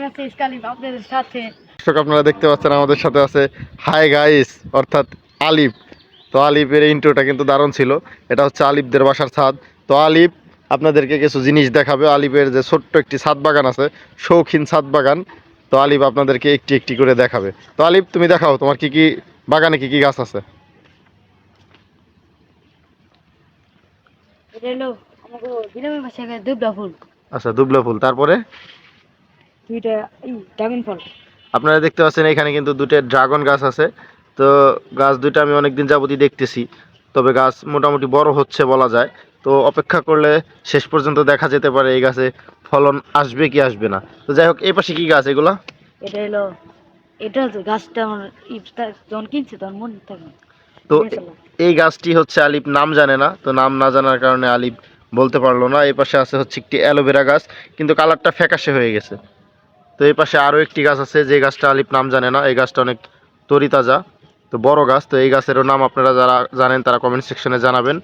আছি ইসকালিম আপনাদের সাথে। দর্শক আপনারা দেখতে পাচ্ছেন আমাদের সাথে আছে হাই গাইস অর্থাৎ আলিফ। তো আলিফের ইন্ট্রোটা কিন্তু দারুণ ছিল। এটা হচ্ছে আলিফদের বাসার ছাদ। তো আলিফ আপনাদেরকে কিছু জিনিস দেখাবে। আলিফের যে ছোট্ট একটি ছাদ বাগান আছে, শৌখিন ছাদ বাগান। তো আলিফ আপনাদেরকে একটি একটি করে দেখাবে। তো আলিফ তুমি দেখাও তোমার কি কি বাগানে কি কি গাছ আছে। এটা হলো আমাকে গ্রামের ভাষায় দুবলা ফুল, আচ্ছা, দুবলা ফুল। তারপরে দুইটা ড্রাগন ফল। আপনারা দেখতে পাচ্ছেন এখানে কিন্তু দুটো ড্রাগন গাছ আছে। তো গাছ দুটো আমি অনেকদিন যাবতই দেখতেছি, তবে গাছ মোটামুটি বড় হচ্ছে বলা যায়। তো অপেক্ষা করলে শেষ পর্যন্ত দেখা যেতে পারে এই গাছে ফলন আসবে কি আসবে না। তো যাই হোক, এই পাশে কি গাছ এগুলা? এটা হলো এটা হচ্ছে গাছটা আমার যখন কিনছে তখন মনে থাকে না। তো এই গাছটি হচ্ছে আলিফ নাম জানে না, তো নাম না জানার কারণে আলিফ বলতে পারলো না। এই পাশে আছে হচ্ছে একটি অ্যালোভেরা গাছ, কিন্তু কালারটা ফ্যাকাশে হয়ে গেছে। তো এই পাশে আরও একটি গাছ আছে যে গাছটা আলিফ নাম জানে না। এই গাছটা অনেক তরিতাজা, তো বড় গাছ। তো এই গাছেরও নাম আপনারা যারা জানেন তারা কমেন্ট সেকশনে জানাবেন।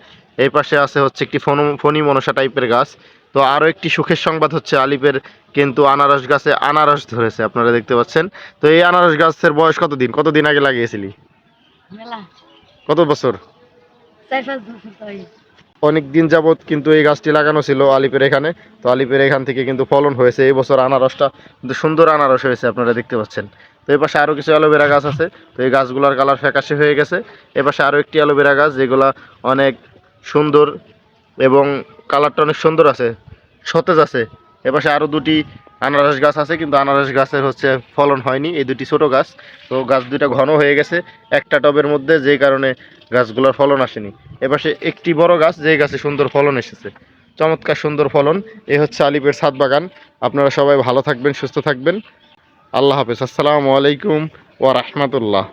এই পাশে আছে হচ্ছে একটি ফণি মনসা টাইপের গাছ। তো আরও একটি সুখের সংবাদ হচ্ছে আলিফের কিন্তু আনারস গাছে আনারস ধরেছে, আপনারা দেখতে পাচ্ছেন। তো এই আনারস গাছের বয়স কতদিন আগে লাগিয়েছিলি? মেলা কত বছর? 4-5 বছর তাই। অনেক দিন যাবত কিন্তু এই গাছটি লাগানো ছিল আলিপের এখানে। তো আলিপের এখান থেকে কিন্তু ফলন হয়েছে এই বছর। আনারসটা কিন্তু সুন্দর আনারস হয়েছে, আপনারা দেখতে পাচ্ছেন। তো এই পাশে আরও কিছু অ্যালোভেরা গাছ আছে। তো এই গাছগুলোর কালার ফ্যাকাশে হয়ে গেছে। এ পাশে আরও একটি অ্যালোভেরা গাছ যেগুলা অনেক সুন্দর এবং কালারটা অনেক সুন্দর আছে, সতেজ আছে। এ পাশে আরও দুটি আনারস গাছ আছে, কিন্তু আনারস গাছের হচ্ছে ফলন হয়নি, এই দুটি ছোট গাছ। তো গাছ দুটা ঘন হয়ে গেছে একটা টবের মধ্যে, যেই কারণে গাছগুলোর ফলন আসেনি। এপাশে একটি বড় গাছ, যেই গাছে সুন্দর ফলন এসেছে, চমৎকার সুন্দর ফলন। এই হচ্ছে আলিপের ছাদ বাগান। আপনারা সবাই ভালো থাকবেন, সুস্থ থাকবেন। আল্লাহ হাফেজ। আসসালামু আলাইকুম ওয়া রাহমাতুল্লাহ।